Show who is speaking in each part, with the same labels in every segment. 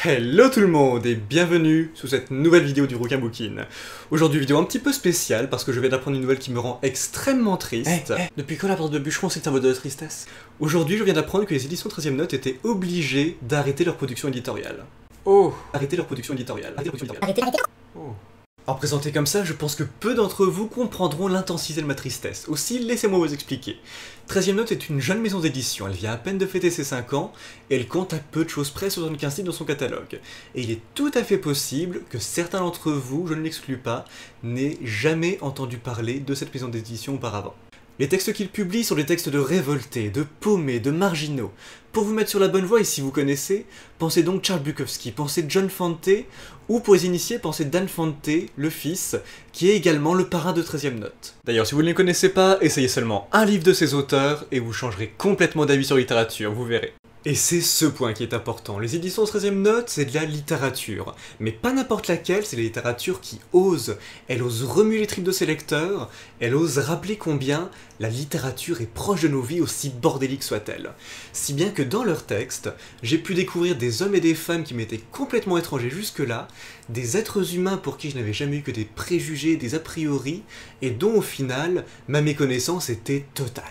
Speaker 1: Hello tout le monde et bienvenue sur cette nouvelle vidéo du Rouquin Bouquin. Aujourd'hui vidéo un petit peu spéciale parce que je viens d'apprendre une nouvelle qui me rend extrêmement triste. Depuis quand la porte de bûcheron c'est un mot de tristesse? Aujourd'hui je viens d'apprendre que les éditions 13e Note étaient obligées d'arrêter leur production éditoriale. Oh! Arrêter leur production éditoriale. Arrêter. Oh. Alors présenté comme ça, je pense que peu d'entre vous comprendront l'intensité de ma tristesse. Aussi, laissez-moi vous expliquer. 13e Note est une jeune maison d'édition, elle vient à peine de fêter ses 5 ans, et elle compte à peu de choses près 75 titres dans son catalogue. Et il est tout à fait possible que certains d'entre vous, je ne l'exclus pas, n'aient jamais entendu parler de cette maison d'édition auparavant. Les textes qu'il publie sont des textes de révoltés, de paumés, de marginaux. Pour vous mettre sur la bonne voie, et si vous connaissez, pensez donc Charles Bukowski, pensez John Fante, ou pour les initiés, pensez Dan Fante, le fils, qui est également le parrain de 13e Note. D'ailleurs, si vous ne les connaissez pas, essayez seulement un livre de ces auteurs, et vous changerez complètement d'avis sur la littérature, vous verrez. Et c'est ce point qui est important. Les éditions 13e Note, c'est de la littérature. Mais pas n'importe laquelle, c'est la littérature qui ose. Elle ose remuer les tripes de ses lecteurs, elle ose rappeler combien la littérature est proche de nos vies, aussi bordélique soit-elle. Si bien que dans leurs textes, j'ai pu découvrir des hommes et des femmes qui m'étaient complètement étrangers jusque-là, des êtres humains pour qui je n'avais jamais eu que des préjugés, des a priori, et dont au final, ma méconnaissance était totale.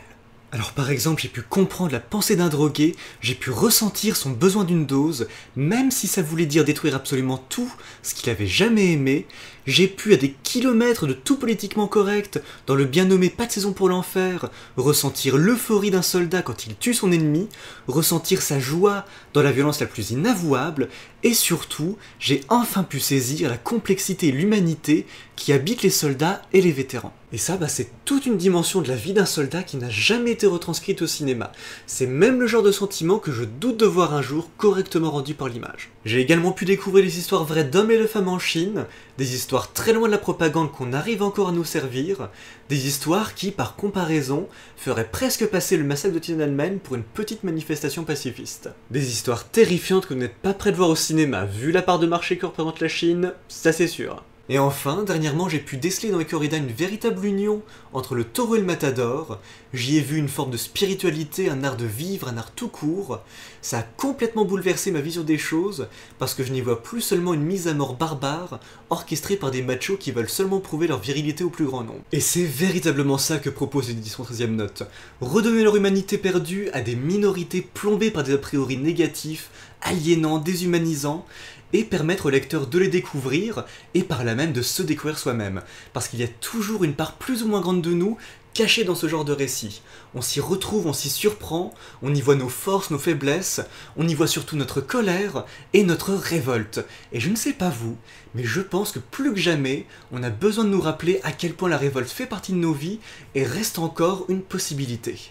Speaker 1: Alors par exemple, j'ai pu comprendre la pensée d'un drogué, j'ai pu ressentir son besoin d'une dose, même si ça voulait dire détruire absolument tout ce qu'il avait jamais aimé, j'ai pu, à des kilomètres de tout politiquement correct, dans le bien nommé Pas de saison pour l'enfer, ressentir l'euphorie d'un soldat quand il tue son ennemi, ressentir sa joie dans la violence la plus inavouable, et surtout, j'ai enfin pu saisir la complexité et l'humanité qui habitent les soldats et les vétérans. Et ça, c'est toute une dimension de la vie d'un soldat qui n'a jamais été retranscrite au cinéma. C'est même le genre de sentiment que je doute de voir un jour correctement rendu par l'image. J'ai également pu découvrir les histoires vraies d'hommes et de femmes en Chine, des histoires très loin de la propagande qu'on arrive encore à nous servir, des histoires qui, par comparaison, feraient presque passer le massacre de Tiananmen pour une petite manifestation pacifiste. Des histoires terrifiantes que vous n'êtes pas prêt de voir au cinéma, vu la part de marché que représente la Chine, ça c'est sûr. Et enfin, dernièrement, j'ai pu déceler dans les corridas une véritable union entre le taureau et le matador. J'y ai vu une forme de spiritualité, un art de vivre, un art tout court. Ça a complètement bouleversé ma vision des choses, parce que je n'y vois plus seulement une mise à mort barbare, orchestrée par des machos qui veulent seulement prouver leur virilité au plus grand nombre. Et c'est véritablement ça que propose l'édition 13e Note. Redonner leur humanité perdue à des minorités plombées par des a priori négatifs, aliénants, déshumanisants, et permettre au lecteur de les découvrir, et par là même de se découvrir soi-même. Parce qu'il y a toujours une part plus ou moins grande de nous cachée dans ce genre de récit. On s'y retrouve, on s'y surprend, on y voit nos forces, nos faiblesses, on y voit surtout notre colère et notre révolte. Et je ne sais pas vous, mais je pense que plus que jamais, on a besoin de nous rappeler à quel point la révolte fait partie de nos vies et reste encore une possibilité.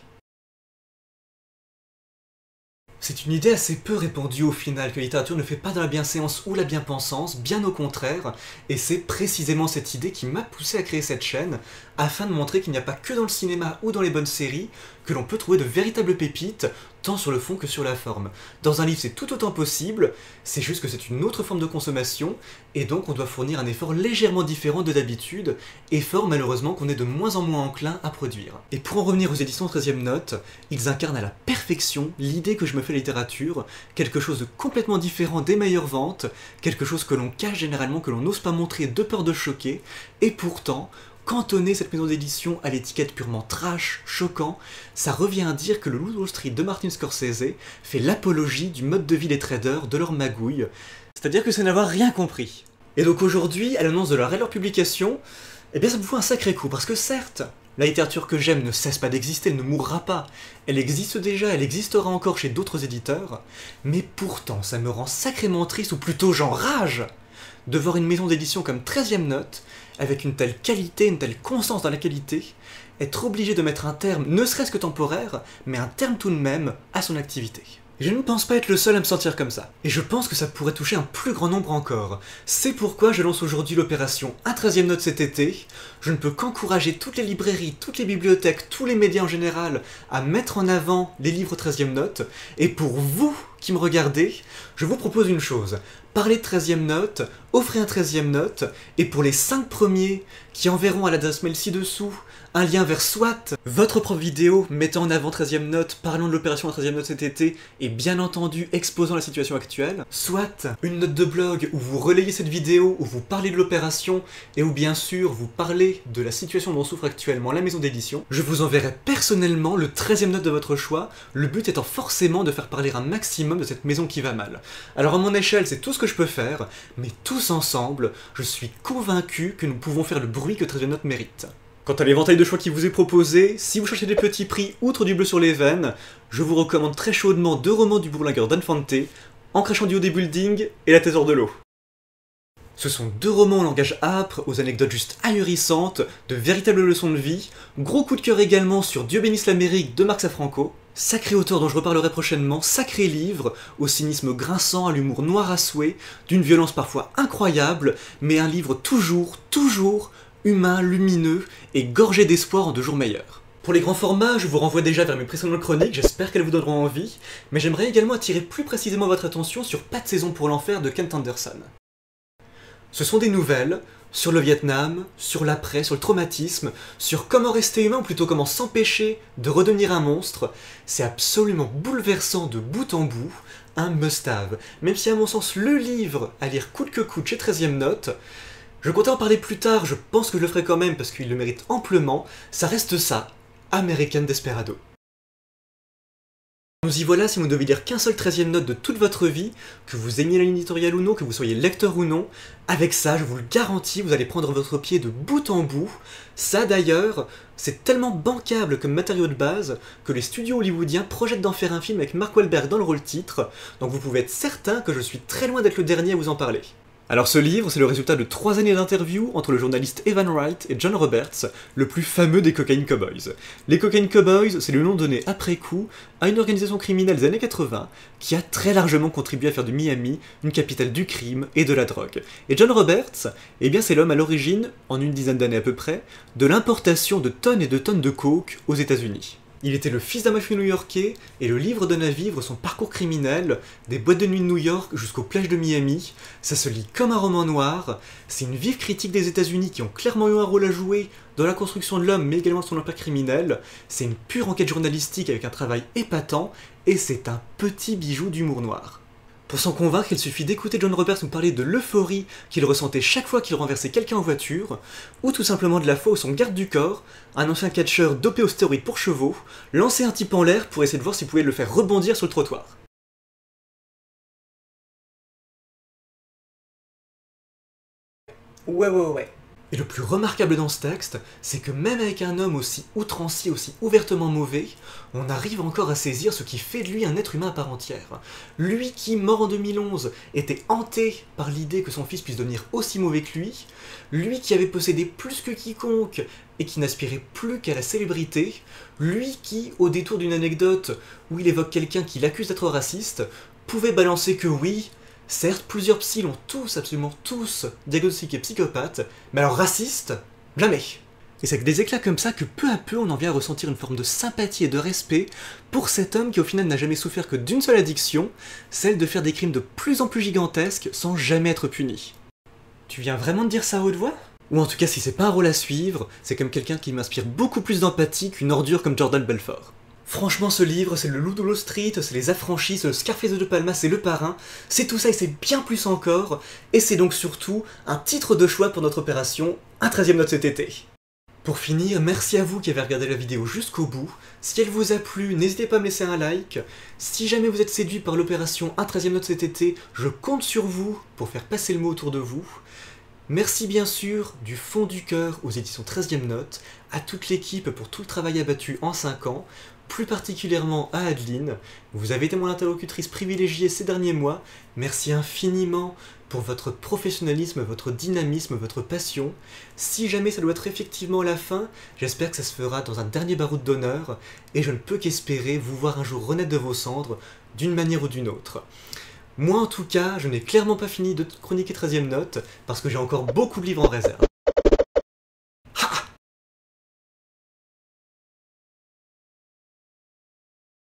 Speaker 1: C'est une idée assez peu répandue au final, que la littérature ne fait pas de la bienséance ou la bien-pensance, bien au contraire, et c'est précisément cette idée qui m'a poussé à créer cette chaîne, afin de montrer qu'il n'y a pas que dans le cinéma ou dans les bonnes séries que l'on peut trouver de véritables pépites, tant sur le fond que sur la forme. Dans un livre c'est tout autant possible, c'est juste que c'est une autre forme de consommation, et donc on doit fournir un effort légèrement différent de d'habitude, effort malheureusement qu'on est de moins en moins enclin à produire. Et pour en revenir aux éditions 13e Note, ils incarnent à la perfection l'idée que je me fais de la littérature, quelque chose de complètement différent des meilleures ventes, quelque chose que l'on cache généralement, que l'on n'ose pas montrer de peur de choquer, et pourtant, cantonner cette maison d'édition à l'étiquette purement trash, choquant, ça revient à dire que le Loup de Wall Street de Martin Scorsese fait l'apologie du mode de vie des traders, de leur magouille, c'est-à-dire que c'est n'avoir rien compris. Et donc aujourd'hui, à l'annonce de leur publication, eh bien ça me fout un sacré coup, parce que certes, la littérature que j'aime ne cesse pas d'exister, elle ne mourra pas, elle existe déjà, elle existera encore chez d'autres éditeurs, mais pourtant ça me rend sacrément triste, ou plutôt j'enrage, de voir une maison d'édition comme 13e Note, avec une telle qualité, une telle constance dans la qualité, être obligé de mettre un terme, ne serait-ce que temporaire, mais un terme tout de même, à son activité. Je ne pense pas être le seul à me sentir comme ça, et je pense que ça pourrait toucher un plus grand nombre encore. C'est pourquoi je lance aujourd'hui l'opération Un 13e Note cet été. Je ne peux qu'encourager toutes les librairies, toutes les bibliothèques, tous les médias en général à mettre en avant les livres 13e Note, et pour vous qui me regardez, je vous propose une chose. Parlez de 13e Note, offrez un 13e Note, et pour les 5 premiers qui enverront à l'adresse mail ci-dessous un lien vers soit votre propre vidéo mettant en avant 13e note, parlant de l'opération à 13e note cet été, et bien entendu exposant la situation actuelle, soit une note de blog où vous relayez cette vidéo, où vous parlez de l'opération, et où bien sûr vous parlez de la situation dont souffre actuellement la maison d'édition. Je vous enverrai personnellement le 13e note de votre choix, le but étant forcément de faire parler un maximum de cette maison qui va mal. Alors à mon échelle, c'est tout ce que je peux faire, mais tous ensemble, je suis convaincu que nous pouvons faire le bruit que 13e note mérite. Quant à l'éventail de choix qui vous est proposé, si vous cherchez des petits prix outre du bleu sur les veines, je vous recommande très chaudement 2 romans du bourlingueur Dan Fante, En crachant du haut des buildings et La Thésor de l'eau. Ce sont 2 romans au langage âpre, aux anecdotes juste ahurissantes, de véritables leçons de vie, gros coup de cœur également sur Dieu bénisse l'Amérique de Marc Safranco, sacré auteur dont je reparlerai prochainement, sacré livre, au cynisme grinçant, à l'humour noir à souhait, d'une violence parfois incroyable, mais un livre toujours humain, lumineux et gorgé d'espoir en 2 jours meilleurs. Pour les grands formats, je vous renvoie déjà vers mes précédentes chroniques, j'espère qu'elles vous donneront envie, mais j'aimerais également attirer plus précisément votre attention sur Pas de saison pour l'enfer de Kent Anderson. Ce sont des nouvelles sur le Vietnam, sur l'après, sur le traumatisme, sur comment rester humain ou plutôt comment s'empêcher de redevenir un monstre. C'est absolument bouleversant de bout en bout, un must-have. Même si à mon sens le livre à lire coûte que coûte chez 13e note, je comptais en parler plus tard, je pense que je le ferai quand même parce qu'il le mérite amplement, ça reste ça, American Desperado. Nous y voilà si vous ne devez lire qu'un seul 13e note de toute votre vie, que vous aimiez la ligne éditoriale ou non, que vous soyez lecteur ou non, avec ça, je vous le garantis, vous allez prendre votre pied de bout en bout. Ça d'ailleurs, c'est tellement bancable comme matériau de base que les studios hollywoodiens projettent d'en faire un film avec Mark Wahlberg dans le rôle titre, donc vous pouvez être certain que je suis très loin d'être le dernier à vous en parler. Alors ce livre, c'est le résultat de 3 années d'interviews entre le journaliste Evan Wright et John Roberts, le plus fameux des Cocaine Cowboys. Les Cocaine Cowboys, c'est le nom donné après coup à une organisation criminelle des années 80 qui a très largement contribué à faire de Miami une capitale du crime et de la drogue. Et John Roberts, eh bien c'est l'homme à l'origine, en une dizaine d'années à peu près, de l'importation de tonnes et de tonnes de coke aux États-Unis. Il était le fils d'un mafieux new-yorkais, et le livre donne à vivre son parcours criminel, des boîtes de nuit de New York jusqu'aux plages de Miami. Ça se lit comme un roman noir, c'est une vive critique des États-Unis qui ont clairement eu un rôle à jouer dans la construction de l'homme, mais également son empire criminel. C'est une pure enquête journalistique avec un travail épatant, et c'est un petit bijou d'humour noir. Pour s'en convaincre, il suffit d'écouter John Roberts nous parler de l'euphorie qu'il ressentait chaque fois qu'il renversait quelqu'un en voiture, ou tout simplement de la fois où son garde du corps, un ancien catcheur dopé aux stéroïdes pour chevaux, lançait un type en l'air pour essayer de voir s'il pouvait le faire rebondir sur le trottoir. Ouais. Et le plus remarquable dans ce texte, c'est que même avec un homme aussi outrancier, aussi ouvertement mauvais, on arrive encore à saisir ce qui fait de lui un être humain à part entière. Lui qui, mort en 2011, était hanté par l'idée que son fils puisse devenir aussi mauvais que lui qui avait possédé plus que quiconque et qui n'aspirait plus qu'à la célébrité, lui qui, au détour d'une anecdote où il évoque quelqu'un qui l'accuse d'être raciste, pouvait balancer que oui, certes, plusieurs psys l'ont tous, absolument tous, diagnostiqué psychopathe, mais alors raciste, jamais. Et c'est avec des éclats comme ça que peu à peu on en vient à ressentir une forme de sympathie et de respect pour cet homme qui au final n'a jamais souffert que d'une seule addiction, celle de faire des crimes de plus en plus gigantesques sans jamais être puni. Tu viens vraiment de dire ça à haute voix ? Ou en tout cas si c'est pas un rôle à suivre, c'est comme quelqu'un qui m'inspire beaucoup plus d'empathie qu'une ordure comme Jordan Belfort. Franchement, ce livre, c'est le Loup de Wall Street, c'est les Affranchis, c'est le Scarface de De Palma, c'est Le Parrain, c'est tout ça et c'est bien plus encore, et c'est donc surtout un titre de choix pour notre opération, un 13e note cet été. Pour finir, merci à vous qui avez regardé la vidéo jusqu'au bout. Si elle vous a plu, n'hésitez pas à me laisser un like. Si jamais vous êtes séduit par l'opération un 13e note cet été, je compte sur vous pour faire passer le mot autour de vous. Merci bien sûr du fond du cœur aux éditions 13e note, à toute l'équipe pour tout le travail abattu en 5 ans, plus particulièrement à Adeline. Vous avez été mon interlocutrice privilégiée ces derniers mois. Merci infiniment pour votre professionnalisme, votre dynamisme, votre passion. Si jamais ça doit être effectivement la fin, j'espère que ça se fera dans un dernier baroud d'honneur, et je ne peux qu'espérer vous voir un jour renaître de vos cendres, d'une manière ou d'une autre. Moi en tout cas, je n'ai clairement pas fini de chroniquer 13e note, parce que j'ai encore beaucoup de livres en réserve.